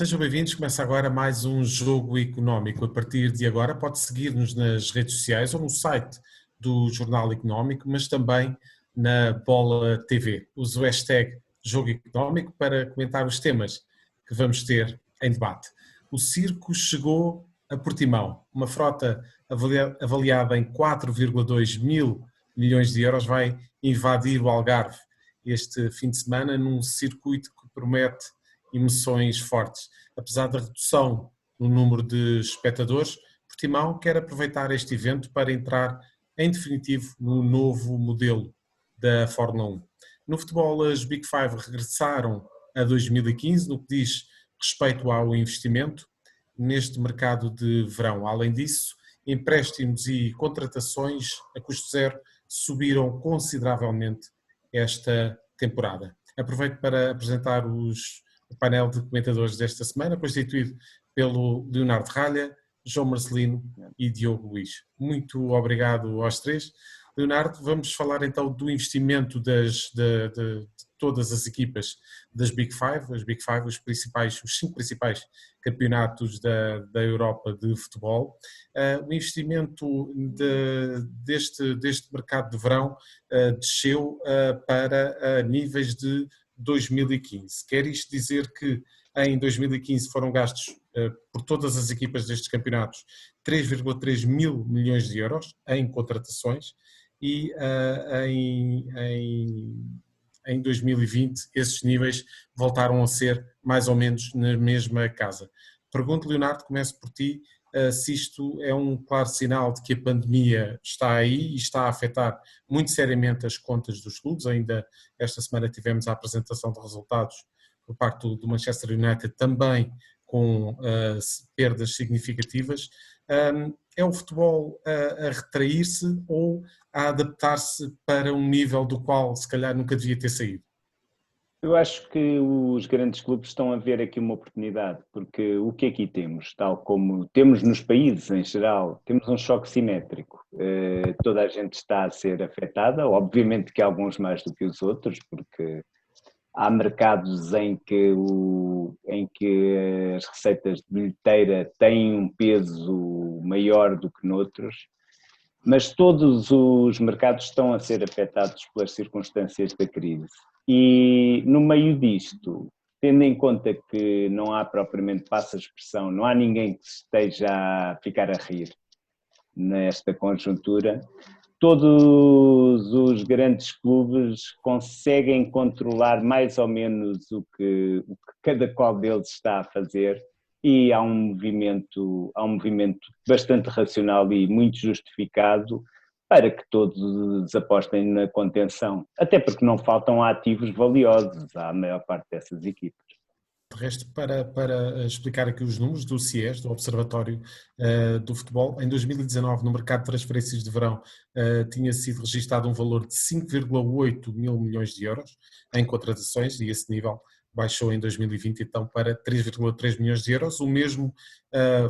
Sejam bem-vindos. Começa agora mais um Jogo Económico. A partir de agora pode seguir-nos nas redes sociais ou no site do Jornal Económico, mas também na Bola TV. Use o hashtag Jogo Económico para comentar os temas que vamos ter em debate. O circo chegou a Portimão. Uma frota avaliada em 4,2 mil milhões de euros vai invadir o Algarve este fim de semana num circuito que promete emoções fortes. Apesar da redução no número de espectadores, Portimão quer aproveitar este evento para entrar em definitivo no novo modelo da Fórmula 1. No futebol, as Big Five regressaram a 2015 no que diz respeito ao investimento neste mercado de verão. Além disso, empréstimos e contratações a custo zero subiram consideravelmente esta temporada. Aproveito para apresentar o painel de comentadores desta semana, constituído pelo Leonardo Ralha, João Marcelino e Diogo Luís. Muito obrigado aos três. Leonardo, vamos falar então do investimento de todas as equipas das Big Five, os 5 principais campeonatos da Europa de futebol. O investimento deste mercado de verão desceu para níveis de 2015. Quer isto dizer que em 2015 foram gastos por todas as equipas destes campeonatos 3,3 mil milhões de euros em contratações e em 2020 esses níveis voltaram a ser mais ou menos na mesma casa. Pergunto, Leonardo, começo por ti, se isto é um claro sinal de que a pandemia está aí e está a afetar muito seriamente as contas dos clubes. Ainda esta semana tivemos a apresentação de resultados por parte do Manchester United, também com perdas significativas. É o futebol a retrair-se ou a adaptar-se para um nível do qual se calhar nunca devia ter saído? Eu acho que os grandes clubes estão a ver aqui uma oportunidade, porque o que aqui temos, tal como temos nos países em geral, temos um choque simétrico. Toda a gente está a ser afetada, obviamente que alguns mais do que os outros, porque há mercados em que as receitas de bilheteira têm um peso maior do que noutros, mas todos os mercados estão a ser afetados pelas circunstâncias da crise. E no meio disto, tendo em conta que não há propriamente, passa a expressão, não há ninguém que esteja a ficar a rir nesta conjuntura, todos os grandes clubes conseguem controlar mais ou menos o que cada qual deles está a fazer, e há um movimento bastante racional e muito justificado para que todos apostem na contenção, até porque não faltam ativos valiosos à maior parte dessas equipas. De resto, para explicar aqui os números do CIES, do Observatório do Futebol, em 2019, no mercado de transferências de verão, tinha sido registado um valor de 5,8 mil milhões de euros em contratações, e esse nível baixou em 2020 então para 3,3 milhões de euros, o mesmo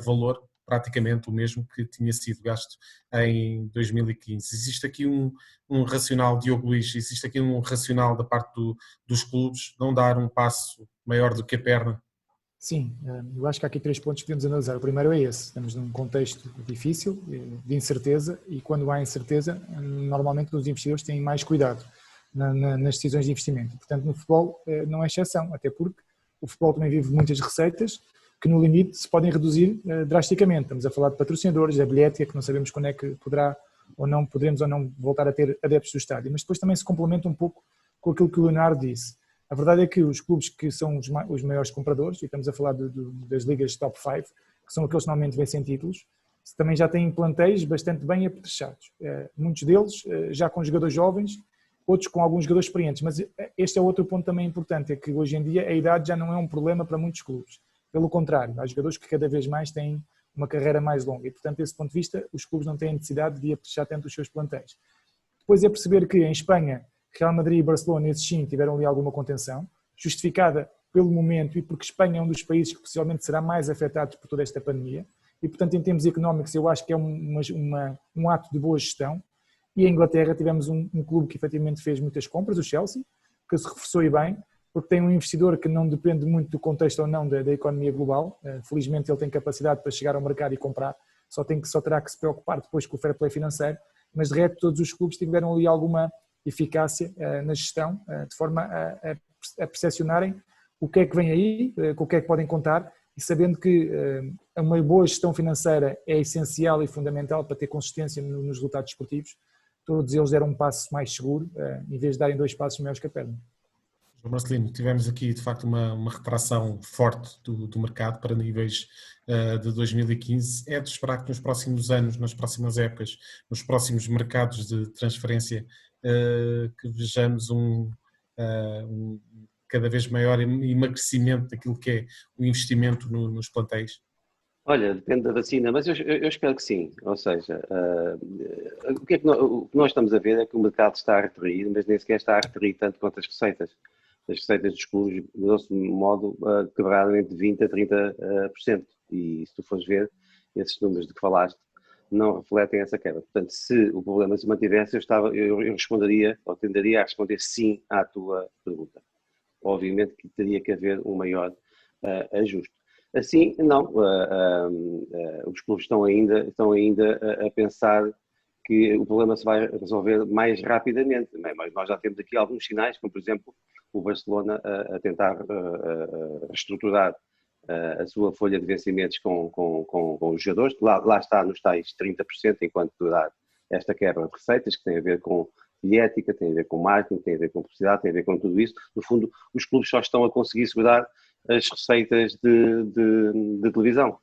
valor, praticamente o mesmo que tinha sido gasto em 2015. Existe aqui um racional, Diogo Luís, existe aqui um racional da parte dos clubes, não dar um passo maior do que a perna? Sim, eu acho que há aqui 3 pontos que podemos analisar. O primeiro é esse: estamos num contexto difícil, de incerteza, e quando há incerteza, normalmente os investidores têm mais cuidado nas decisões de investimento. Portanto, no futebol não é exceção, até porque o futebol também vive muitas receitas que no limite se podem reduzir drasticamente. Estamos a falar de patrocinadores, da bilhética, que não sabemos quando é que poderemos ou não voltar a ter adeptos do estádio, mas depois também se complementa um pouco com aquilo que o Leonardo disse. A verdade é que os clubes que são os maiores compradores, e estamos a falar das ligas top 5, que são aqueles que normalmente vencem títulos, também já têm plantéis bastante bem apetrechados. Muitos deles já com jogadores jovens, outros com alguns jogadores experientes, mas este é outro ponto também importante, é que hoje em dia a idade já não é um problema para muitos clubes. Pelo contrário, há jogadores que cada vez mais têm uma carreira mais longa e, portanto, desse ponto de vista, os clubes não têm necessidade de apetrechar tanto os seus plantéis. Depois é perceber que em Espanha, Real Madrid e Barcelona, esses sim, tiveram ali alguma contenção, justificada pelo momento e porque Espanha é um dos países que possivelmente será mais afetado por toda esta pandemia e, portanto, em termos económicos, eu acho que é um ato de boa gestão. E em Inglaterra tivemos um clube que efetivamente fez muitas compras, o Chelsea, que se reforçou e bem, porque tem um investidor que não depende muito do contexto ou não da economia global. Felizmente ele tem capacidade para chegar ao mercado e comprar, só terá que se preocupar depois com o fair play financeiro, mas de resto todos os clubes tiveram ali alguma eficácia na gestão, de forma a percepcionarem o que é que vem aí, com o que é que podem contar, e sabendo que uma boa gestão financeira é essencial e fundamental para ter consistência nos resultados esportivos. Todos eles deram um passo mais seguro, em vez de darem 2 passos maiores que a perna. João Marcelino, tivemos aqui de facto uma retração forte do mercado para níveis de 2015. É de esperar que nos próximos anos, nas próximas épocas, nos próximos mercados de transferência, que vejamos um cada vez maior emagrecimento daquilo que é o investimento nos plantéis? Olha, depende da vacina, mas eu espero que sim. Ou seja, o que nós estamos a ver é que o mercado está a retrair, mas nem sequer está a retrair tanto quanto as receitas. As receitas dos clubes, de grosso modo, quebraram entre 20% a 30%. E se tu fores ver, esses números de que falaste não refletem essa quebra. Portanto, se o problema se mantivesse, eu responderia, ou tenderia a responder sim à tua pergunta. Obviamente que teria que haver um maior ajuste. Assim, não, os clubes estão ainda a pensar que o problema se vai resolver mais rapidamente, mas nós já temos aqui alguns sinais, como por exemplo o Barcelona a tentar reestruturar a sua folha de vencimentos com os jogadores, lá está nos tais 30%, enquanto durar esta quebra de receitas, que tem a ver com ética, tem a ver com marketing, tem a ver com publicidade, tem a ver com tudo isso. No fundo, os clubes só estão a conseguir segurar as receitas de televisão.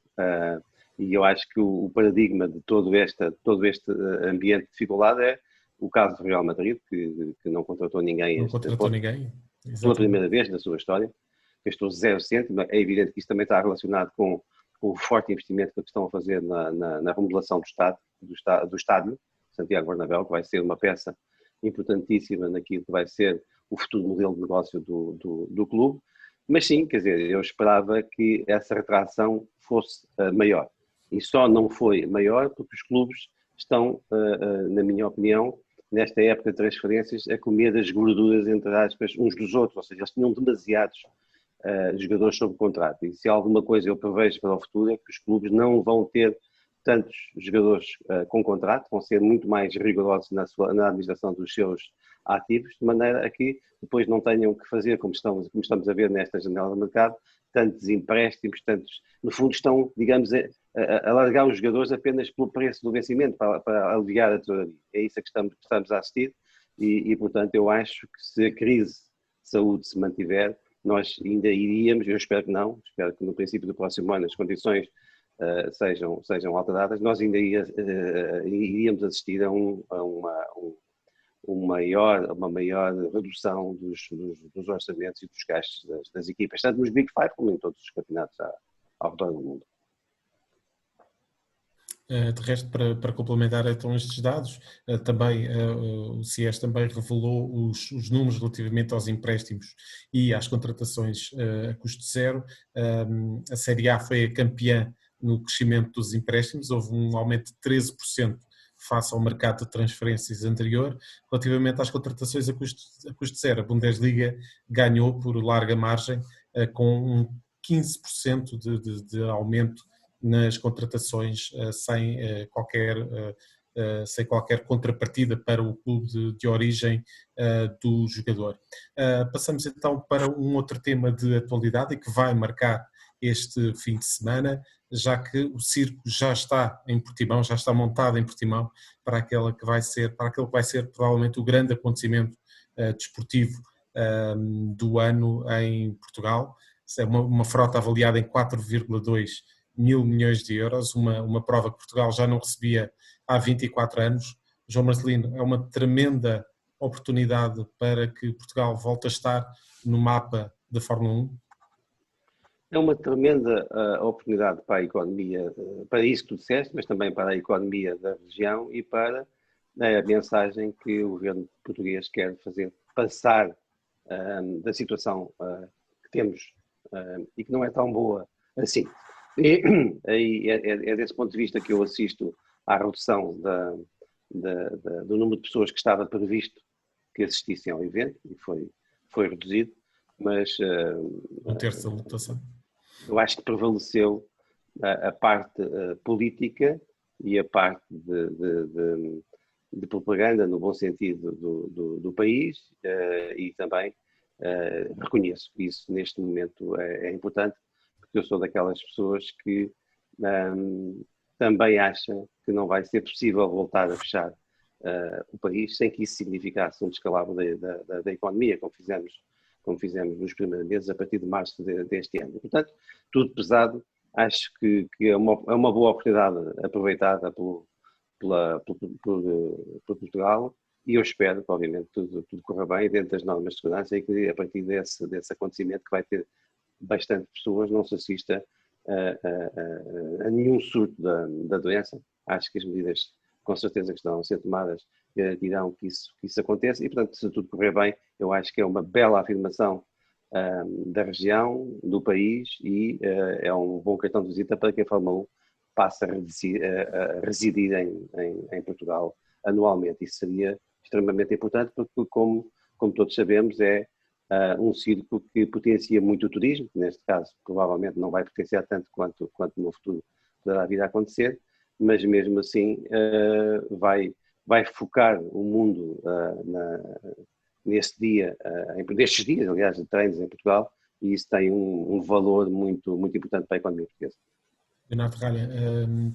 E eu acho que o paradigma de todo este ambiente de dificuldade é o caso do Real Madrid, que não contratou ninguém. Não contratou ninguém. Exatamente. Pela primeira vez na sua história. Gastou 0 cêntimo. É evidente que isso também está relacionado com o forte investimento que estão a fazer na remodelação do estádio, Santiago Bernabéu, que vai ser uma peça importantíssima naquilo que vai ser o futuro modelo de negócio do clube. Mas sim, quer dizer, eu esperava que essa retração fosse maior. E só não foi maior porque os clubes estão, na minha opinião, nesta época de transferências, a comer as gorduras, entre aspas, uns dos outros. Ou seja, eles tinham demasiados jogadores sob contrato. E se há alguma coisa eu prevejo para o futuro é que os clubes não vão ter tantos jogadores com contrato, vão ser muito mais rigorosos na administração dos seus ativos, de maneira a que depois não tenham que fazer, como estamos a ver nesta janela de mercado, tantos empréstimos, no fundo estão, digamos, a largar os jogadores apenas pelo preço do vencimento, para aliviar a tesouraria. É isso a que estamos a assistir e, portanto, eu acho que se a crise de saúde se mantiver, nós ainda iríamos, eu espero que não, espero que no princípio do próximo ano as condições sejam alteradas, nós ainda iríamos assistir a uma maior redução dos orçamentos e dos gastos das equipas, tanto nos Big Five como em todos os campeonatos ao redor do mundo. De resto, para complementar então estes dados, também o CIES também revelou os números relativamente aos empréstimos e às contratações a custo zero. A Série A foi a campeã no crescimento dos empréstimos, houve um aumento de 13% face ao mercado de transferências anterior. Relativamente às contratações a custo zero, a Bundesliga ganhou por larga margem, com um 15% de aumento nas contratações sem qualquer contrapartida para o clube de origem do jogador. Passamos então para um outro tema de atualidade e que vai marcar este fim de semana, já que o circo já está em Portimão, já está montado em Portimão para aquele que vai ser provavelmente o grande acontecimento desportivo do ano em Portugal. É uma frota avaliada em 4,2 mil milhões de euros, uma prova que Portugal já não recebia há 24 anos. João Marcelino, é uma tremenda oportunidade para que Portugal volte a estar no mapa da Fórmula 1. É uma tremenda oportunidade para a economia, para isso que tu disseste, mas também para a economia da região e para a mensagem que o governo português quer fazer passar da situação que temos e que não é tão boa assim. E é desse ponto de vista que eu assisto à redução do número de pessoas que estava previsto que assistissem ao evento, e foi reduzido. mas Um terço da lotação. eu acho que prevaleceu a parte política e a parte de propaganda, no bom sentido do país, e também reconheço que isso neste momento é importante, porque eu sou daquelas pessoas que também acha que não vai ser possível voltar a fechar o país sem que isso significasse um descalabro da economia, como fizemos nos primeiros meses, a partir de março deste ano. E, portanto, tudo pesado, acho que é uma boa oportunidade aproveitada por Portugal, e eu espero que, obviamente, tudo corra bem dentro das normas de segurança e que, a partir desse acontecimento, que vai ter bastante pessoas, não se assista a nenhum surto da doença. Acho que as medidas, com certeza, que estão a ser tomadas garantirão que isso aconteça, e, portanto, se tudo correr bem, eu acho que é uma bela afirmação da região, do país, e é um bom cartão de visita para que a Fórmula 1 passe a residir em Portugal anualmente. Isso seria extremamente importante, porque, como todos sabemos, é um circo que potencia muito o turismo, que neste caso provavelmente não vai potenciar tanto quanto no futuro poderá vir a acontecer, mas mesmo assim vai focar o mundo nestes dias, aliás, de treinos em Portugal, e isso tem um valor muito, muito importante para a economia portuguesa. Leonardo Ralha,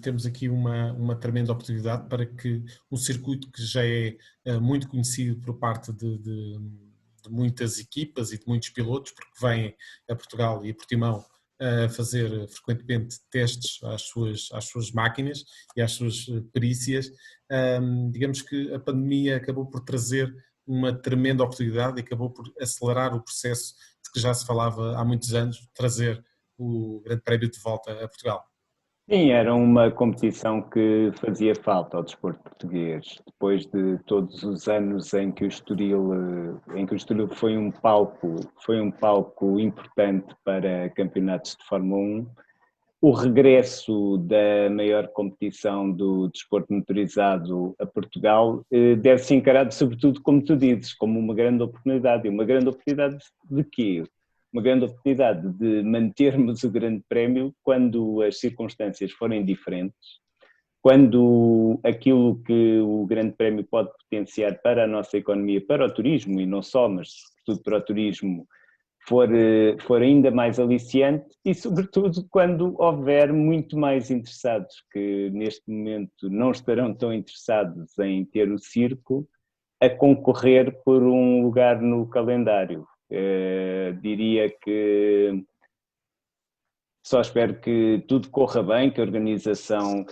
temos aqui uma tremenda oportunidade para que um circuito que já é muito conhecido por parte de muitas equipas e de muitos pilotos, porque vêm a Portugal e a Portimão a fazer frequentemente testes às suas máquinas e às suas perícias. Digamos que a pandemia acabou por trazer uma tremenda oportunidade e acabou por acelerar o processo de que já se falava há muitos anos, trazer o Grande Prémio de volta a Portugal. Sim, era uma competição que fazia falta ao desporto português, depois de todos os anos em que o Estoril foi um palco importante para campeonatos de Fórmula 1. O regresso da maior competição do desporto motorizado a Portugal deve ser encarado, sobretudo, como tu dizes, como uma grande oportunidade. E uma grande oportunidade de quê? Uma grande oportunidade de mantermos o Grande Prémio quando as circunstâncias forem diferentes, quando aquilo que o Grande Prémio pode potenciar para a nossa economia, para o turismo, e não só, mas sobretudo para o turismo, for ainda mais aliciante, e sobretudo quando houver muito mais interessados que neste momento não estarão tão interessados em ter o circo a concorrer por um lugar no calendário. Diria que só espero que tudo corra bem, que a organização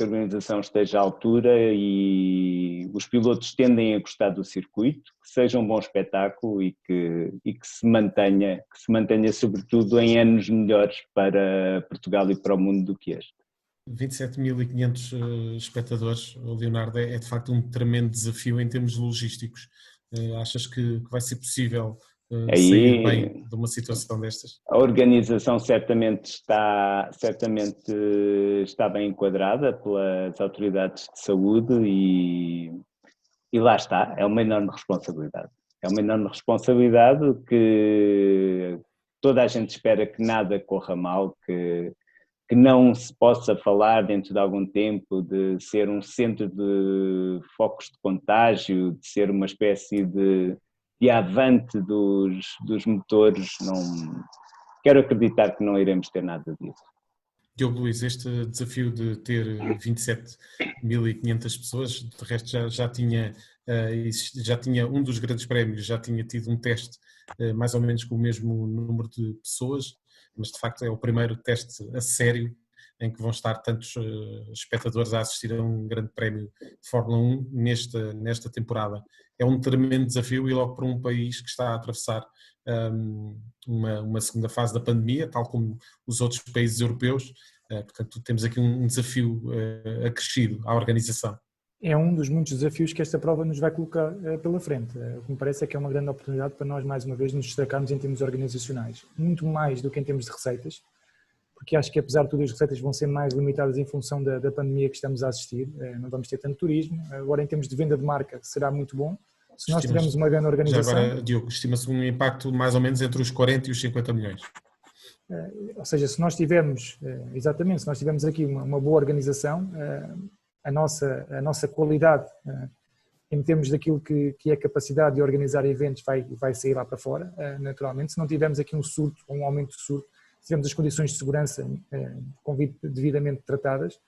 esteja à altura e os pilotos tendem a gostar do circuito, que seja um bom espetáculo e que se mantenha sobretudo em anos melhores para Portugal e para o mundo do que este. 27.500 espectadores, Leonardo, é de facto um tremendo desafio em termos logísticos. Achas que vai ser possível sair bem de uma situação destas? A organização certamente está bem enquadrada pelas autoridades de saúde e lá está, é uma enorme responsabilidade. É uma enorme responsabilidade que toda a gente espera que nada corra mal, que não se possa falar dentro de algum tempo de ser um centro de focos de contágio, de ser uma espécie de avante dos motores. Não quero acreditar que não iremos ter nada disso. Diogo Luís, este desafio de ter 27.500 pessoas, de resto já tinha um dos grandes prémios, já tinha tido um teste mais ou menos com o mesmo número de pessoas, mas de facto é o primeiro teste a sério em que vão estar tantos espectadores a assistir a um grande prémio de Fórmula 1 nesta temporada. É um tremendo desafio e logo para um país que está a atravessar uma segunda fase da pandemia, tal como os outros países europeus. Portanto, temos aqui um desafio acrescido à organização. É um dos muitos desafios que esta prova nos vai colocar pela frente. O que me parece é que é uma grande oportunidade para nós, mais uma vez, nos destacarmos em termos organizacionais. Muito mais do que em termos de receitas, porque acho que, apesar de tudo, as receitas vão ser mais limitadas em função da pandemia que estamos a assistir. Não vamos ter tanto turismo. Agora, em termos de venda de marca, será muito bom, Se nós tivermos uma grande organização... Já agora, Diogo, estima-se um impacto mais ou menos entre os 40 e os 50 milhões. Ou seja, se nós tivermos, exatamente, se nós tivermos aqui uma boa organização, a nossa qualidade em termos daquilo que é a capacidade de organizar eventos vai sair lá para fora, naturalmente. Se não tivermos aqui um surto, um aumento de surto, se tivermos as condições de segurança devidamente tratadas,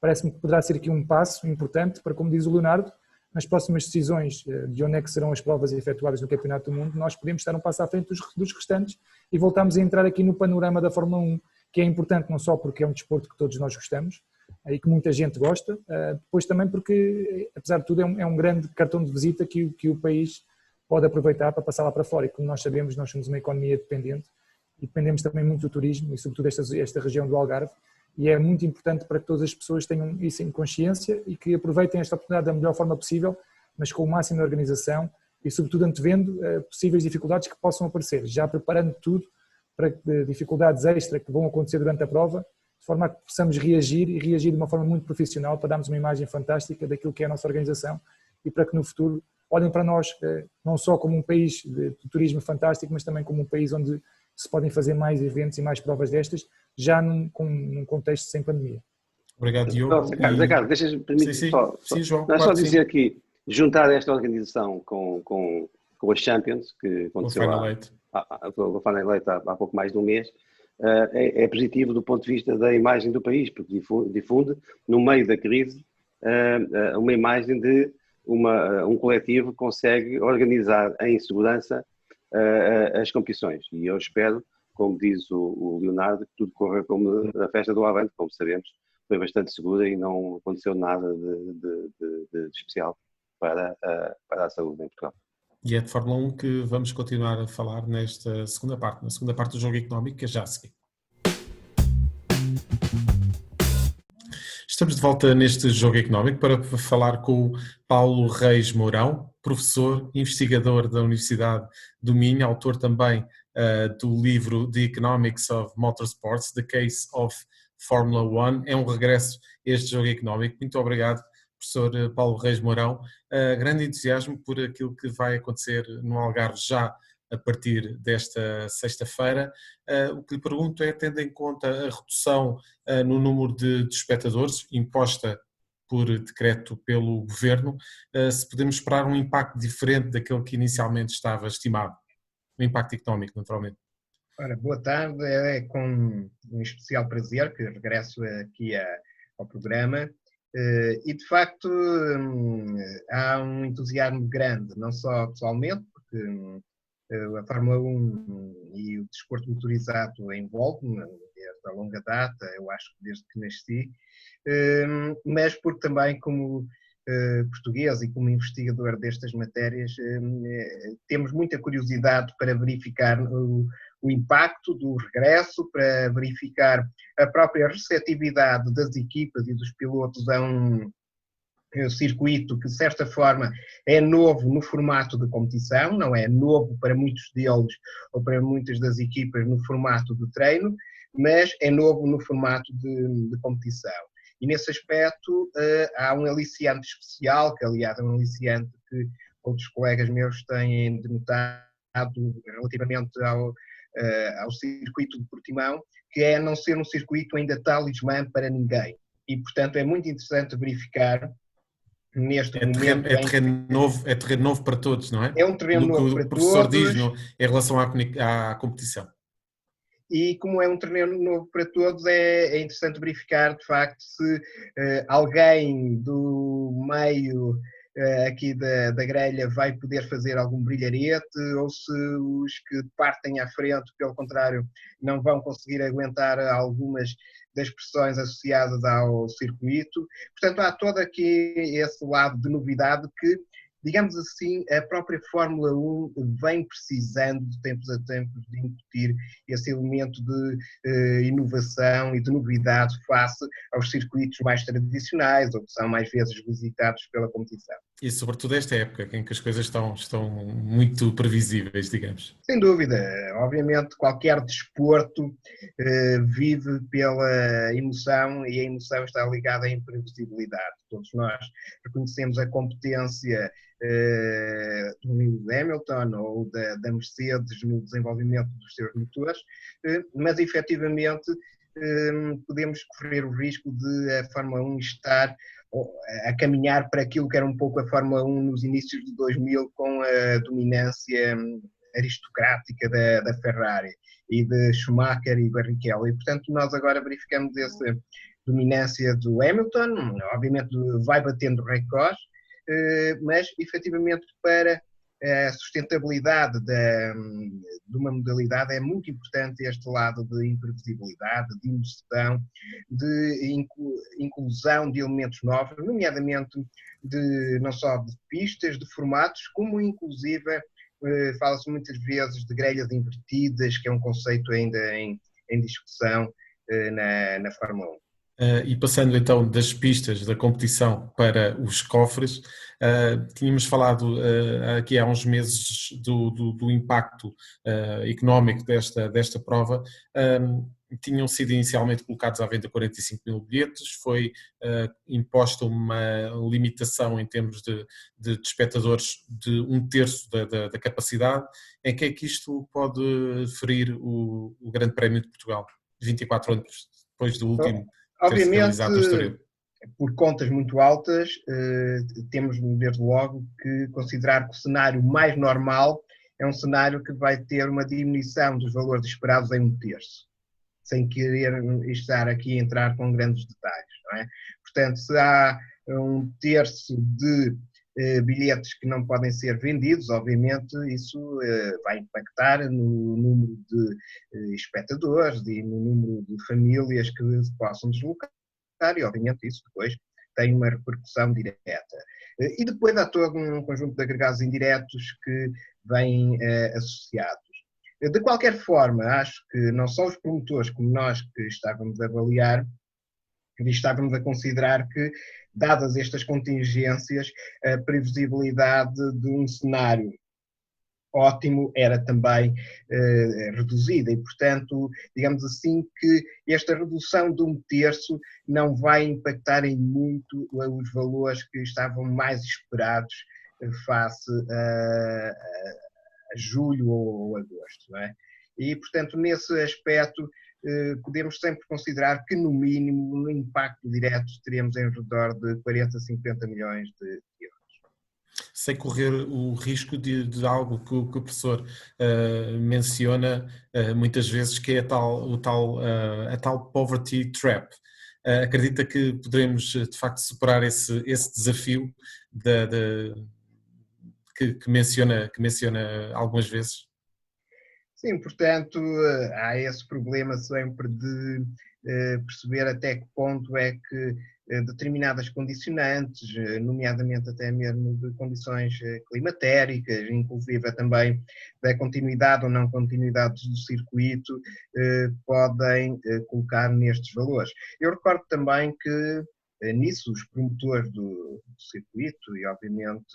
parece-me que poderá ser aqui um passo importante para, como diz o Leonardo, nas próximas decisões de onde é que serão as provas efetuadas no Campeonato do Mundo, nós podemos estar um passo à frente dos restantes e voltamos a entrar aqui no panorama da Fórmula 1, que é importante não só porque é um desporto que todos nós gostamos e que muita gente gosta, depois também porque, apesar de tudo, é um grande cartão de visita que o país pode aproveitar para passar lá para fora. E como nós sabemos, nós somos uma economia dependente e dependemos também muito do turismo e sobretudo esta região do Algarve, e é muito importante para que todas as pessoas tenham isso em consciência e que aproveitem esta oportunidade da melhor forma possível, mas com o máximo de organização e sobretudo antevendo possíveis dificuldades que possam aparecer, já preparando tudo para dificuldades extra que vão acontecer durante a prova, de forma a que possamos reagir e reagir de uma forma muito profissional para darmos uma imagem fantástica daquilo que é a nossa organização e para que no futuro olhem para nós não só como um país de turismo fantástico, mas também como um país onde se podem fazer mais eventos e mais provas destas, já num contexto sem pandemia. Obrigado, Diogo. Zé Carlos, deixa-me João, só dizer aqui, juntar esta organização com a Champions, que aconteceu com a Final Eight há pouco mais de um mês, é positivo do ponto de vista da imagem do país, porque difunde no meio da crise, uma imagem de um coletivo que consegue organizar em segurança as competições. E eu espero, como diz o Leonardo, que tudo corra como a festa do Avante, como sabemos, foi bastante segura e não aconteceu nada de especial para a saúde em Portugal. E é de Fórmula 1 que vamos continuar a falar na segunda parte do jogo económico, que é já a seguir. Estamos de volta neste jogo económico para falar com o Paulo Reis Mourão, professor, investigador da Universidade do Minho, autor também do livro The Economics of Motorsports, The Case of Formula One. É um regresso a este jogo económico. Muito obrigado, professor Paulo Reis Mourão. Grande entusiasmo por aquilo que vai acontecer no Algarve já a partir desta sexta-feira. O que lhe pergunto é, tendo em conta a redução no número de espectadores imposta por decreto pelo Governo, se podemos esperar um impacto diferente daquele que inicialmente estava estimado, um impacto económico, naturalmente. Ora, boa tarde, é com um especial prazer que regresso aqui ao programa e de facto há um entusiasmo grande, não só pessoalmente, porque a Fórmula 1 e o desporto motorizado envolve-me desde a longa data, eu acho que desde que nasci, mas porque também como português e como investigador destas matérias temos muita curiosidade para verificar o impacto do regresso, para verificar a própria receptividade das equipas e dos pilotos a um circuito que de certa forma é novo no formato de competição, não é novo para muitos deles ou para muitas das equipas no formato de treino, mas é novo no formato de competição. E nesse aspecto há um aliciante especial, que aliás é um aliciante que outros colegas meus têm denotado relativamente ao circuito de Portimão, que é não ser um circuito ainda talismã para ninguém. E portanto é muito interessante verificar neste momento... É terreno novo para todos, não é? É um terreno novo para todos. O professor diz em relação à competição. E como é um terreno novo para todos, é interessante verificar, de facto, se alguém do meio aqui da grelha vai poder fazer algum brilharete ou se os que partem à frente, pelo contrário, não vão conseguir aguentar algumas das pressões associadas ao circuito. Portanto, há todo aqui esse lado de novidade que, digamos assim, a própria Fórmula 1 vem precisando de tempos a tempos de incutir esse elemento de inovação e de novidade face aos circuitos mais tradicionais ou que são mais vezes visitados pela competição. E sobretudo esta época em que as coisas estão muito previsíveis, digamos. Sem dúvida, obviamente qualquer desporto vive pela emoção e a emoção está ligada à imprevisibilidade. Todos nós reconhecemos a competência do Lewis Hamilton ou da Mercedes no desenvolvimento dos seus motores, mas efetivamente podemos correr o risco de a Fórmula 1 estar a caminhar para aquilo que era um pouco a Fórmula 1 nos inícios de 2000 com a dominância aristocrática da Ferrari e de Schumacher e Barrichello. E, portanto, nós agora verificamos essa dominância do Hamilton, obviamente vai batendo recordes, mas, efetivamente, para a sustentabilidade de uma modalidade é muito importante este lado de imprevisibilidade, de emoção, de inclusão de elementos novos, nomeadamente não só de pistas, de formatos, como inclusive fala-se muitas vezes de grelhas invertidas, que é um conceito ainda em discussão na Fórmula 1. E passando então das pistas da competição para os cofres, tínhamos falado aqui há uns meses do impacto económico desta prova. Tinham sido inicialmente colocados à venda 45 mil bilhetes, foi imposta uma limitação em termos de espectadores de 1/3 da capacidade. Em que é que isto pode ferir o Grande Prémio de Portugal, 24 anos depois do último? Obviamente, por contas muito altas, temos desde logo que considerar que o cenário mais normal é um cenário que vai ter uma diminuição dos valores esperados em 1/3, sem querer estar aqui a entrar com grandes detalhes, não é? Portanto, se há 1/3 de bilhetes que não podem ser vendidos, obviamente isso vai impactar no número de espectadores e no número de famílias que se possam deslocar e obviamente isso depois tem uma repercussão direta. E depois há todo um conjunto de agregados indiretos que vêm associados. De qualquer forma, acho que não só os promotores como nós que estávamos a avaliar, estávamos a considerar que, dadas estas contingências, a previsibilidade de um cenário ótimo era também reduzida e, portanto, digamos assim que esta redução de 1/3 não vai impactar em muito os valores que estavam mais esperados face a julho ou agosto, não é? E, portanto, nesse aspecto, podemos sempre considerar que, no mínimo, no impacto direto, teríamos em redor de 40 a 50 milhões de euros. Sem correr o risco de algo que o professor menciona muitas vezes, que é a tal poverty trap. Acredita que poderemos, de facto, superar esse desafio que menciona algumas vezes? Sim, portanto, há esse problema sempre de perceber até que ponto é que determinadas condicionantes, nomeadamente até mesmo de condições climatéricas, inclusive também da continuidade ou não continuidade do circuito, podem colocar nestes valores. Eu recordo também que nisso os promotores do circuito, e obviamente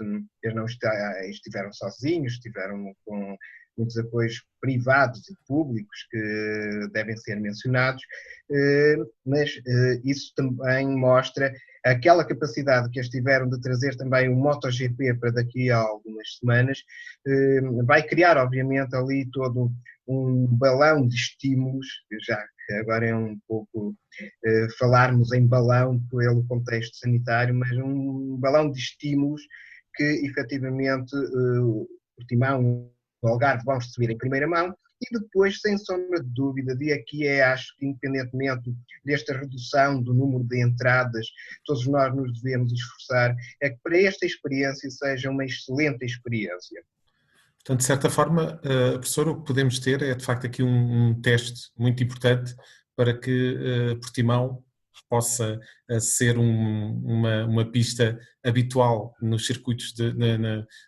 eles não estiveram sozinhos, estiveram com muitos apoios privados e públicos que devem ser mencionados, mas isso também mostra aquela capacidade que eles tiveram de trazer também o MotoGP para daqui a algumas semanas, vai criar obviamente ali todo um balão de estímulos, já que agora é um pouco falarmos em balão pelo contexto sanitário, mas um balão de estímulos que efetivamente Portimão o Algarve vão receber em primeira mão e depois, sem sombra de dúvida, de aqui acho que independentemente desta redução do número de entradas, todos nós nos devemos esforçar, é que para esta experiência seja uma excelente experiência. Portanto, de certa forma, professor, o que podemos ter é de facto aqui um teste muito importante para que Portimão possa ser uma pista habitual nos circuitos,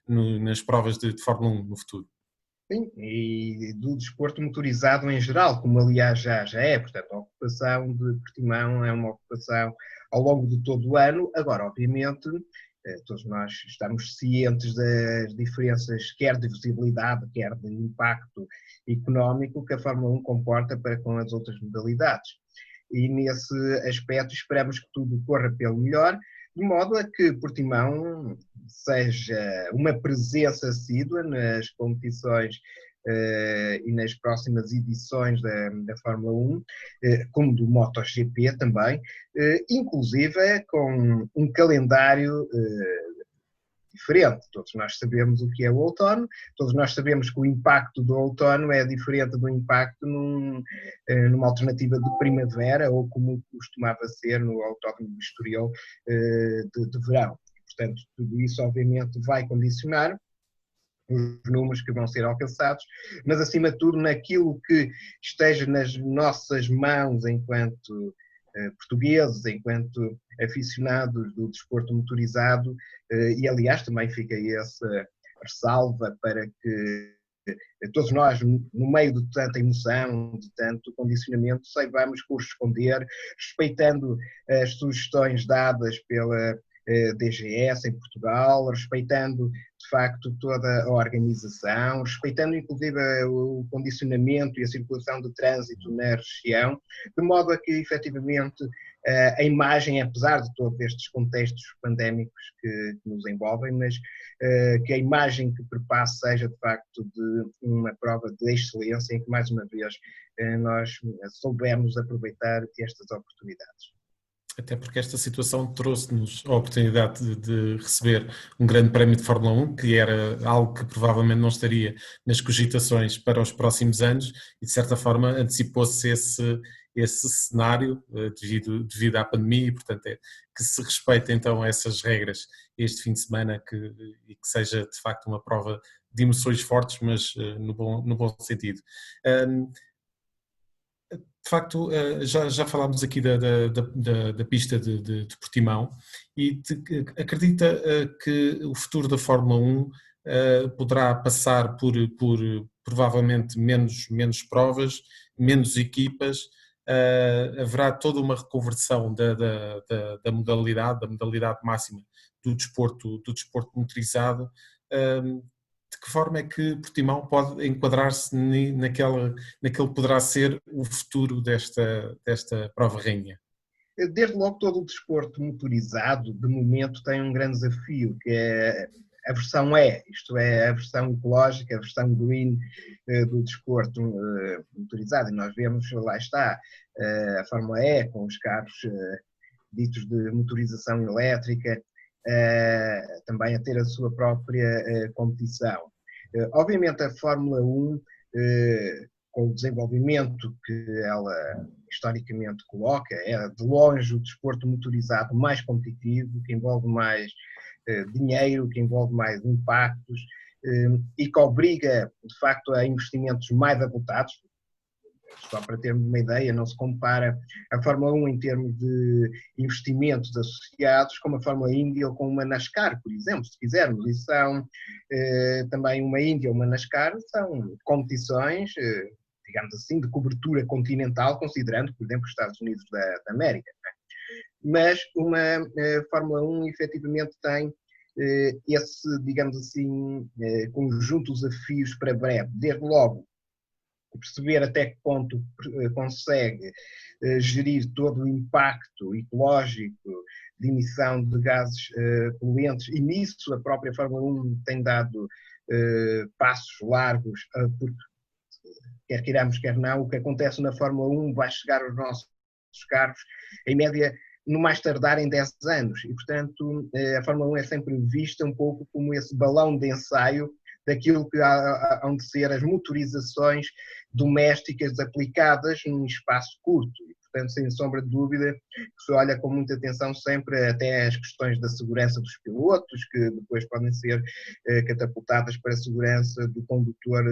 nas provas de Fórmula 1 no futuro. Sim, e do desporto motorizado em geral, como aliás já é, portanto a ocupação de Portimão é uma ocupação ao longo de todo o ano, agora obviamente Todos nós estamos cientes das diferenças, quer de visibilidade, quer de impacto económico que a Fórmula 1 comporta para com as outras modalidades. E nesse aspecto esperamos que tudo corra pelo melhor, de modo a que Portimão seja uma presença assídua nas competições e nas próximas edições da Fórmula 1, como do MotoGP também, inclusive com um calendário diferente. Todos nós sabemos o que é o outono, todos nós sabemos que o impacto do outono é diferente do impacto numa alternativa de primavera ou como costumava ser no autódromo de Estoril de verão. Portanto, tudo isso obviamente vai condicionar os números que vão ser alcançados, mas acima de tudo naquilo que esteja nas nossas mãos enquanto portugueses, enquanto aficionados do desporto motorizado, e aliás também fica essa ressalva para que todos nós, no meio de tanta emoção, de tanto condicionamento, saibamos corresponder, respeitando as sugestões dadas pela DGS em Portugal, respeitando de facto toda a organização, respeitando inclusive o condicionamento e a circulação de trânsito na região, de modo a que efetivamente a imagem, apesar de todos estes contextos pandémicos que nos envolvem, mas que a imagem que perpasse seja de facto de uma prova de excelência em que mais uma vez nós soubemos aproveitar estas oportunidades. Até porque esta situação trouxe-nos a oportunidade de receber um grande prémio de Fórmula 1, que era algo que provavelmente não estaria nas cogitações para os próximos anos e, de certa forma, antecipou-se esse cenário devido à pandemia e, portanto, que se respeitem então essas regras este fim de semana e que seja, de facto, uma prova de emoções fortes, mas no bom sentido. De facto, já falámos aqui da pista de Portimão e acredita que o futuro da Fórmula 1 poderá passar por provavelmente menos provas, menos equipas, haverá toda uma reconversão da modalidade máxima do desporto motorizado. De que forma é que Portimão pode enquadrar-se naquele poderá ser o futuro desta prova rainha? Desde logo todo o desporto motorizado, de momento, tem um grande desafio, que é a versão E, isto é, a versão ecológica, a versão green do desporto motorizado. E nós vemos, lá está, a Fórmula E com os carros ditos de motorização elétrica, também a ter a sua própria competição. Obviamente a Fórmula 1, com o desenvolvimento que ela historicamente coloca, é de longe o desporto motorizado mais competitivo, que envolve mais dinheiro, que envolve mais impactos e que obriga, de facto, a investimentos mais avultados. Só para termos uma ideia, não se compara a Fórmula 1 em termos de investimentos associados com a Fórmula Indy ou com uma NASCAR, por exemplo, se quisermos. E são também uma Indy ou uma NASCAR, são competições, digamos assim, de cobertura continental, considerando, por exemplo, os Estados Unidos da América. Mas uma Fórmula 1 efetivamente tem esse, digamos assim, conjunto de desafios para breve. Desde logo, perceber até que ponto consegue gerir todo o impacto ecológico de emissão de gases poluentes, e nisso a própria Fórmula 1 tem dado passos largos, porque quer queiramos, quer não, o que acontece na Fórmula 1 vai chegar aos nossos carros em média no mais tardar em 10 anos, e portanto a Fórmula 1 é sempre vista um pouco como esse balão de ensaio daquilo que hão de ser as motorizações domésticas aplicadas num espaço curto. E, portanto, sem sombra de dúvida, que se olha com muita atenção sempre até as questões da segurança dos pilotos, que depois podem ser catapultadas para a segurança do condutor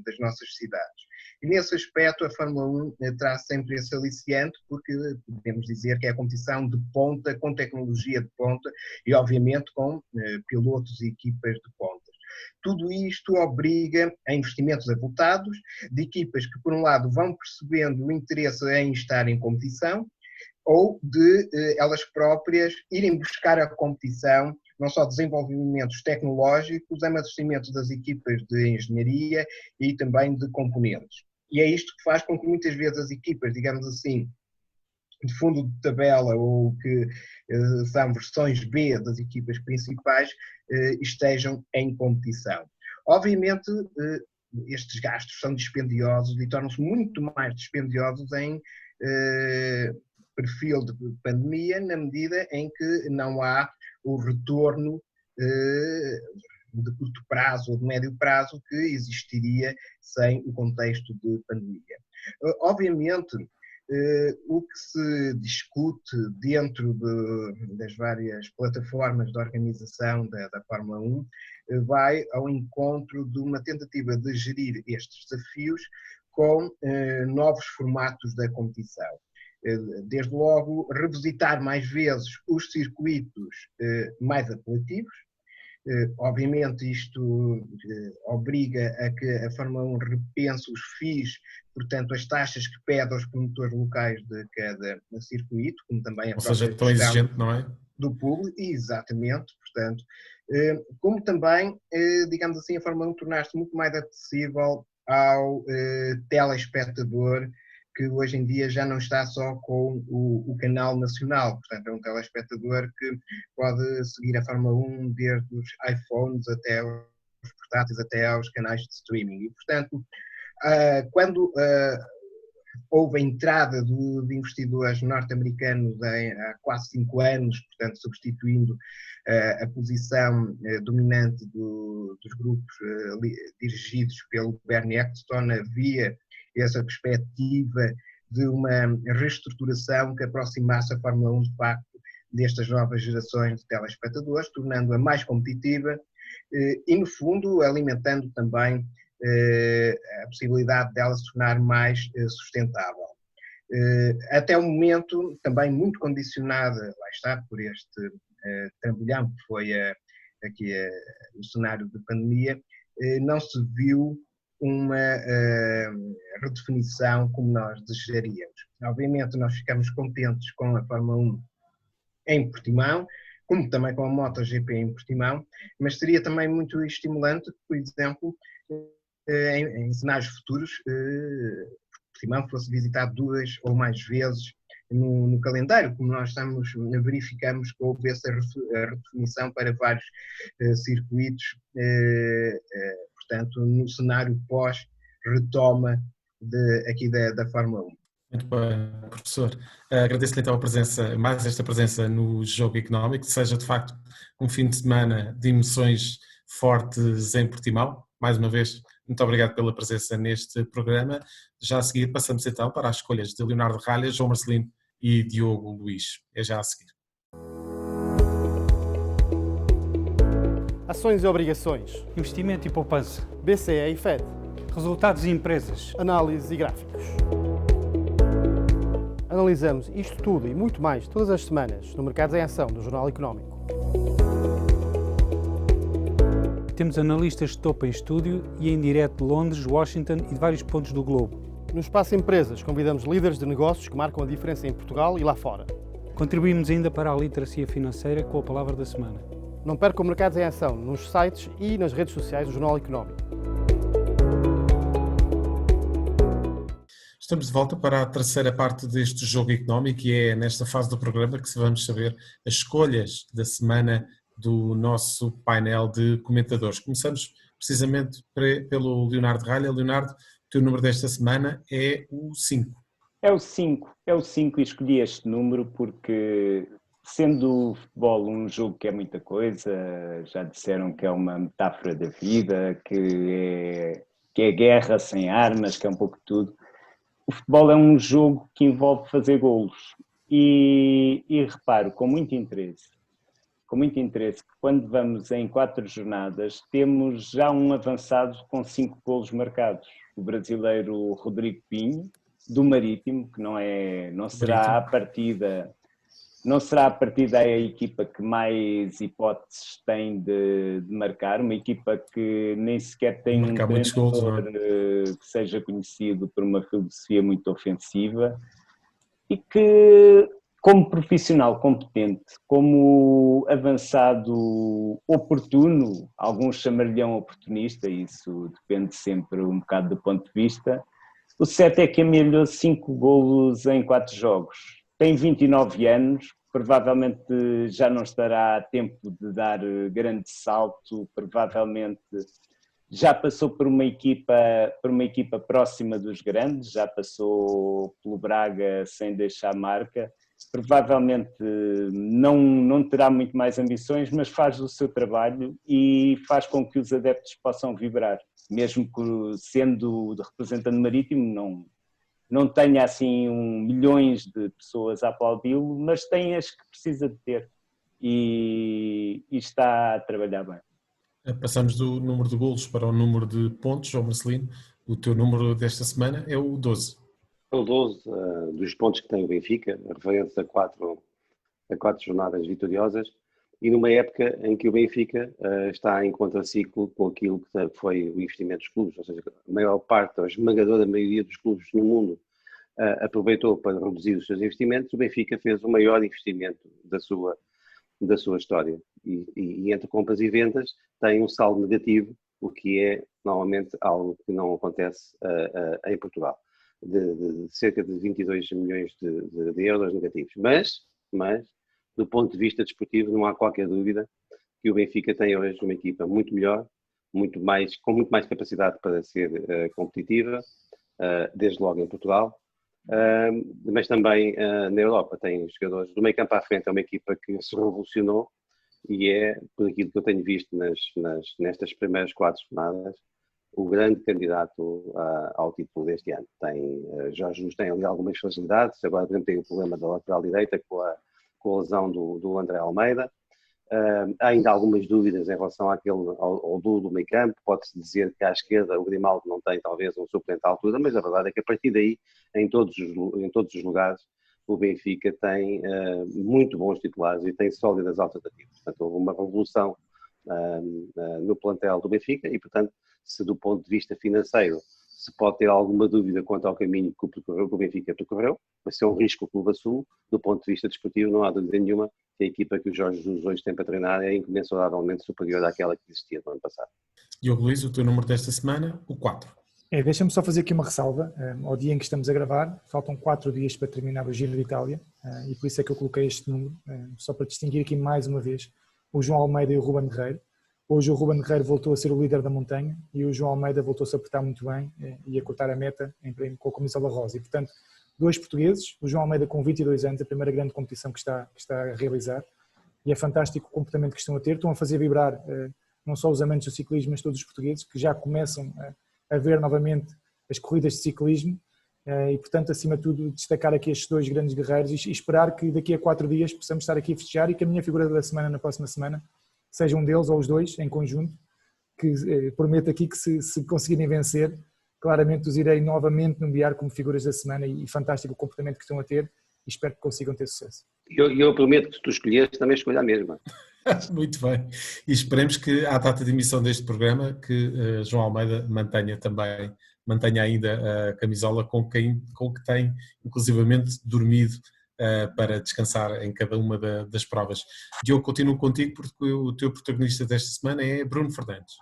das nossas cidades. E nesse aspecto a Fórmula 1 traz sempre esse aliciante, porque podemos dizer que é a competição de ponta, com tecnologia de ponta e obviamente com pilotos e equipas de ponta. Tudo isto obriga a investimentos avultados de equipas que, por um lado, vão percebendo o interesse em estar em competição ou de elas próprias irem buscar a competição, não só desenvolvimentos tecnológicos, amadurecimento das equipas de engenharia e também de componentes. E é isto que faz com que muitas vezes as equipas, digamos assim, de fundo de tabela ou que são versões B das equipas principais, estejam em competição. Obviamente, estes gastos são dispendiosos e tornam-se muito mais dispendiosos em perfil de pandemia, na medida em que não há o retorno de curto prazo ou de médio prazo que existiria sem o contexto de pandemia. Obviamente, o que se discute dentro das várias plataformas de organização da Fórmula 1 vai ao encontro de uma tentativa de gerir estes desafios com novos formatos da competição. Desde logo, revisitar mais vezes os circuitos mais apelativos. Obviamente isto obriga a que a Fórmula 1 repense os FIIs, portanto as taxas que pede aos promotores locais de cada circuito, como também a própria seja, tão exigente, não é? Do público, exatamente, portanto, como também, digamos assim, a Fórmula 1 tornar-se muito mais acessível ao telespectador, que hoje em dia já não está só com o canal nacional, portanto é um telespectador que pode seguir a Fórmula 1 desde os iPhones até os portáteis, até aos canais de streaming. E, portanto, quando houve a entrada de investidores norte-americanos há quase 5 anos, portanto substituindo a posição dominante dos grupos dirigidos pelo Bernie Ecclestone, havia essa perspectiva de uma reestruturação que aproximasse a Fórmula 1 de facto destas novas gerações de telespectadores, tornando-a mais competitiva e, no fundo, alimentando também a possibilidade dela se tornar mais sustentável. Até o momento, também muito condicionada, lá está, por este trambolhão que foi aqui o cenário de pandemia, não se viu uma redefinição como nós desejaríamos. Obviamente nós ficamos contentes com a Fórmula 1 em Portimão, como também com a MotoGP em Portimão, mas seria também muito estimulante, por exemplo, em cenários futuros, Portimão fosse visitado 2 ou mais vezes no calendário, como nós verificamos que houve essa redefinição para vários circuitos, portanto, no cenário pós-retoma aqui da Fórmula 1. Muito bem, professor. Agradeço-lhe então mais esta presença no Jogo Económico, seja de facto um fim de semana de emoções fortes em Portimão. Mais uma vez, muito obrigado pela presença neste programa. Já a seguir passamos então para as escolhas de Leonardo Ralha, João Marcelino e Diogo Luís. É já a seguir. Ações e obrigações. Investimento e poupança. BCE e FED. Resultados e empresas. Análise e gráficos. Analisamos isto tudo e muito mais todas as semanas no Mercados em Ação do Jornal Económico. Temos analistas de topo em estúdio e em direto de Londres, Washington e de vários pontos do globo. No Espaço Empresas convidamos líderes de negócios que marcam a diferença em Portugal e lá fora. Contribuímos ainda para a literacia financeira com a palavra da semana. Não percam Mercados em Ação nos sites e nas redes sociais do Jornal Económico. Estamos de volta para a terceira parte deste Jogo Económico e é nesta fase do programa que vamos saber as escolhas da semana do nosso painel de comentadores. Começamos precisamente pelo Leonardo Ralha. Leonardo, o teu número desta semana é o 5. É o 5 e escolhi este número porque, sendo o futebol um jogo que é muita coisa, já disseram que é uma metáfora da vida, que é guerra sem armas, que é um pouco tudo. O futebol é um jogo que envolve fazer golos e reparo com muito interesse que quando vamos em 4 jornadas temos já um avançado com 5 golos marcados. O brasileiro Rodrigo Pinho, do Marítimo, que não será à partida a equipa que mais hipóteses tem de marcar, uma equipa que nem sequer tem um treinador que seja conhecido por uma filosofia muito ofensiva e que como profissional competente, como avançado oportuno, alguns chamariam oportunista, isso depende sempre um bocado do ponto de vista. O certo é que amelhou 5 golos em 4 jogos. Tem 29 anos, provavelmente já não estará a tempo de dar grande salto, provavelmente já passou por uma equipa próxima dos grandes, já passou pelo Braga sem deixar marca. Provavelmente não terá muito mais ambições, mas faz o seu trabalho e faz com que os adeptos possam vibrar. Mesmo que sendo representante marítimo, não tenha assim milhões de pessoas a aplaudi-lo, mas tem as que precisa de ter e está a trabalhar bem. Passamos do número de golos para o número de pontos, João Marcelino. O teu número desta semana é o 12. O 12 dos pontos que tem o Benfica, referentes a quatro jornadas vitoriosas, e numa época em que o Benfica está em contraciclo com aquilo que foi o investimento dos clubes, ou seja, a maior parte, a esmagadora maioria dos clubes no mundo aproveitou para reduzir os seus investimentos. O Benfica fez o maior investimento da sua história e entre compras e vendas tem um saldo negativo, o que é normalmente algo que não acontece em Portugal, de cerca de 22 milhões de euros negativos. Mas, do ponto de vista desportivo, não há qualquer dúvida que o Benfica tem hoje uma equipa muito melhor, com muito mais capacidade para ser competitiva, desde logo em Portugal, mas também na Europa. Tem jogadores do meio campo à frente, é uma equipa que se revolucionou e é, por aquilo que eu tenho visto nestas primeiras 4 jornadas, o grande candidato ao título deste ano. Jorge Jesus tem ali algumas facilidades, agora por exemplo tem o problema da lateral direita com a lesão do André Almeida. Há ainda algumas dúvidas em relação ao duo do meio campo. Pode-se dizer que à esquerda o Grimaldo não tem talvez um suplente à altura, mas a verdade é que a partir daí, em todos os lugares, o Benfica tem muito bons titulares e tem sólidas alternativas. Portanto, houve uma revolução no plantel do Benfica e, portanto, se do ponto de vista financeiro se pode ter alguma dúvida quanto ao caminho que o Benfica percorreu, vai ser um risco o Clube assume. Do ponto de vista desportivo, não há dúvida nenhuma que a equipa que o Jorge Jesus hoje tem para treinar é incomensuravelmente superior àquela que existia no ano passado. Diogo Luís, o teu número desta semana, o 4. Deixa-me só fazer aqui uma ressalva. Ao dia em que estamos a gravar, faltam 4 dias para terminar o Giro de Itália e por isso é que eu coloquei este número, só para distinguir aqui mais uma vez o João Almeida e o Ruben Guerreiro. Hoje o Ruben Guerreiro voltou a ser o líder da montanha e o João Almeida voltou-se a apertar muito bem e a cortar a meta com a camisola rosa. E, portanto, 2 portugueses, o João Almeida com 22 anos, a primeira grande competição que está a realizar, e é fantástico o comportamento que estão a ter. Estão a fazer vibrar não só os amantes do ciclismo, mas todos os portugueses que já começam a ver novamente as corridas de ciclismo e, portanto, acima de tudo, destacar aqui estes 2 grandes guerreiros e esperar que daqui a 4 dias possamos estar aqui a festejar e que a minha figura da semana, na próxima semana, seja um deles ou os 2 em conjunto, que prometo aqui que se conseguirem vencer, claramente os irei novamente nomear como figuras da semana e fantástico o comportamento que estão a ter e espero que consigam ter sucesso. Eu prometo que se tu escolheres também escolha a mesma. Muito bem. E esperemos que à data de emissão deste programa que João Almeida mantenha ainda a camisola com que tem inclusivamente dormido para descansar em cada uma das provas. Diogo, continuo contigo porque o teu protagonista desta semana é Bruno Fernandes.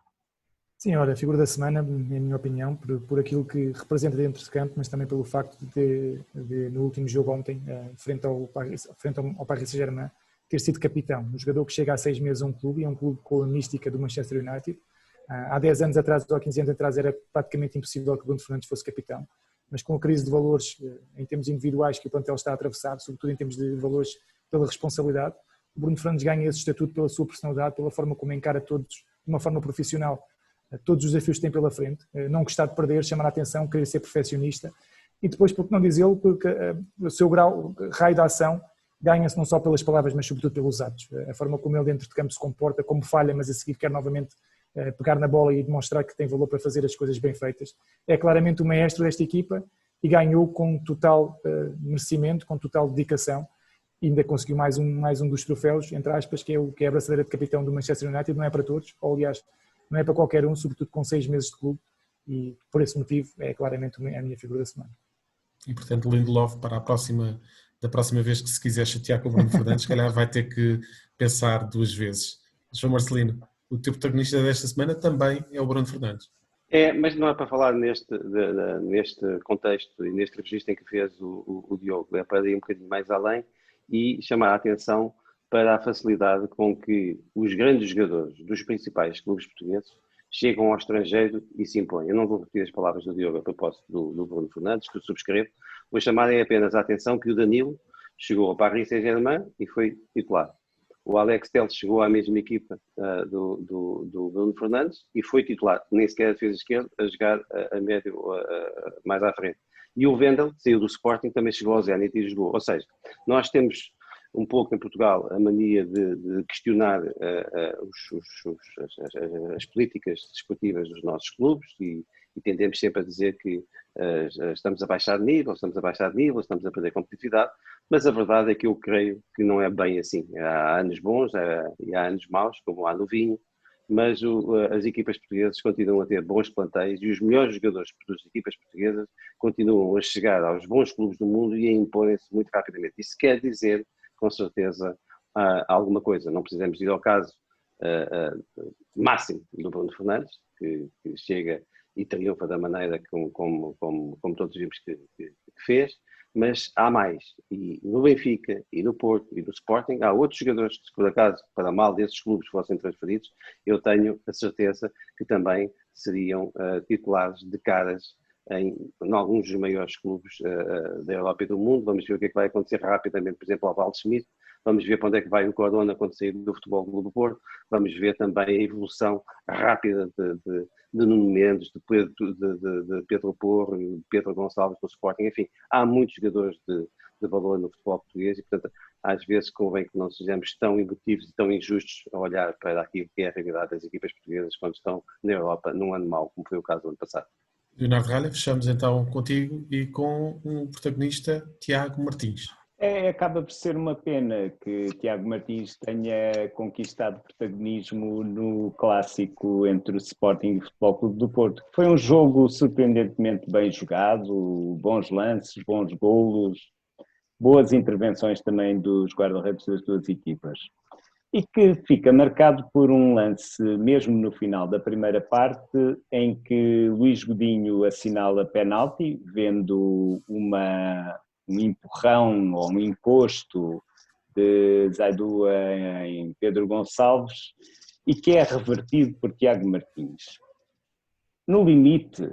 Sim, olha, a figura da semana, em minha opinião, por aquilo que representa dentro de campo, mas também pelo facto de no último jogo ontem, frente ao Paris Saint-Germain, ter sido capitão. Um jogador que chega há 6 meses a um clube, e é um clube com a mística do Manchester United. Há 10 anos atrás, ou 15 anos atrás, era praticamente impossível que Bruno Fernandes fosse capitão, mas com a crise de valores em termos individuais que o plantel está a atravessar, sobretudo em termos de valores pela responsabilidade, o Bruno Fernandes ganha esse estatuto pela sua personalidade, pela forma como encara todos de uma forma profissional, todos os desafios que tem pela frente, não gostar de perder, chamar a atenção, querer ser perfeccionista e depois, por que não dizê-lo, porque o seu raio de ação ganha-se não só pelas palavras, mas sobretudo pelos atos. A forma como ele dentro de campo se comporta, como falha, mas a seguir quer novamente pegar na bola e demonstrar que tem valor para fazer as coisas bem feitas. É claramente o maestro desta equipa e ganhou com total merecimento, com total dedicação e ainda conseguiu mais um dos troféus, entre aspas, que é a braçadeira de capitão do Manchester United. Não é para todos, ou aliás, não é para qualquer um, sobretudo com 6 meses de clube e por esse motivo é claramente a minha figura da semana. E portanto Lindelof para a próxima da próxima vez que se quiser chatear com o Bruno Fernandes, se calhar vai ter que pensar 2 vezes. João Marcelino, o teu protagonista desta semana também é o Bruno Fernandes. Mas não é para falar neste contexto e neste registro em que fez o Diogo, é para ir um bocadinho mais além e chamar a atenção para a facilidade com que os grandes jogadores dos principais clubes portugueses chegam ao estrangeiro e se impõem. Eu não vou repetir as palavras do Diogo a propósito do Bruno Fernandes, que eu subscrevo, vou chamar apenas a atenção que o Danilo chegou ao Paris Saint-Germain e foi titular. O Alex Telles chegou à mesma equipa do Bruno Fernandes e foi titular, nem sequer fez esquerdo, a jogar a médio mais à frente. E o Wendel, saiu do Sporting, também chegou ao Zenit e jogou. Ou seja, nós temos um pouco em Portugal a mania de questionar as políticas desportivas dos nossos clubes e tendemos sempre a dizer que estamos a baixar de nível, estamos a perder competitividade, mas a verdade é que eu creio que não é bem assim. Há anos bons e há anos maus, como há no vinho, mas as equipas portuguesas continuam a ter bons plantéis e os melhores jogadores das equipas portuguesas continuam a chegar aos bons clubes do mundo e a imporem-se muito rapidamente. Isso quer dizer, com certeza, alguma coisa. Não precisamos ir ao caso máximo do Bruno Fernandes, que chega e triunfa da maneira como todos vimos que fez, mas há mais. E no Benfica, e no Porto, e no Sporting, há outros jogadores que, se por acaso, para mal desses clubes fossem transferidos, eu tenho a certeza que também seriam titulares de caras em alguns dos maiores clubes da Europa e do mundo. Vamos ver o que é que vai acontecer rapidamente, por exemplo, ao Waldschmidt. Vamos ver para onde é que vai o Corona quando sair do Futebol Clube do Porto. Vamos ver também a evolução rápida de Nuno Mendes, de Pedro Porro, de Pedro Gonçalves do Sporting. Enfim, há muitos jogadores de valor no futebol português e, portanto, às vezes convém que não sejamos tão emotivos e tão injustos a olhar para aquilo que é a realidade das equipas portuguesas quando estão na Europa num ano mau, como foi o caso do ano passado. Leonardo Ralha, fechamos então contigo e com o protagonista Tiago Martins. Acaba por ser uma pena que Tiago Martins tenha conquistado protagonismo no clássico entre o Sporting e o Futebol Clube do Porto. Foi um jogo surpreendentemente bem jogado, bons lances, bons golos, boas intervenções também dos guarda-redes das duas equipas. E que fica marcado por um lance, mesmo no final da primeira parte, em que Luís Godinho assinala penalti, vendo um empurrão ou um encosto de Zaidu em Pedro Gonçalves e que é revertido por Tiago Martins. No limite,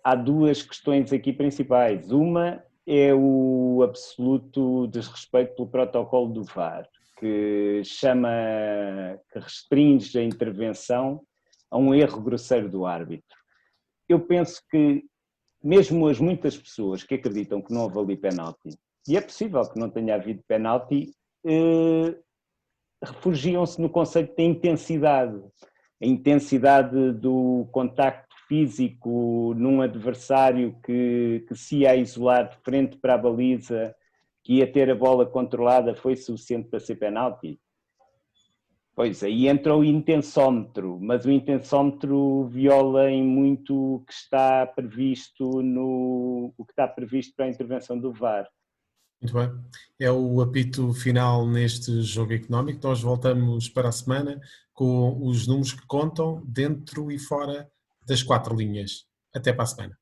há duas questões aqui principais. Uma é o absoluto desrespeito pelo protocolo do VAR, que restringe a intervenção a um erro grosseiro do árbitro. Eu penso que mesmo as muitas pessoas que acreditam que não houve ali penalti, e é possível que não tenha havido penalti, refugiam-se no conceito da intensidade. A intensidade do contacto físico num adversário que se ia isolar de frente para a baliza, que ia ter a bola controlada, foi suficiente para ser penalti. Pois, aí entra o intensómetro, mas o intensómetro viola em muito o que está previsto para a intervenção do VAR. Muito bem. É o apito final neste jogo económico. Nós voltamos para a semana com os números que contam dentro e fora das 4 linhas. Até para a semana.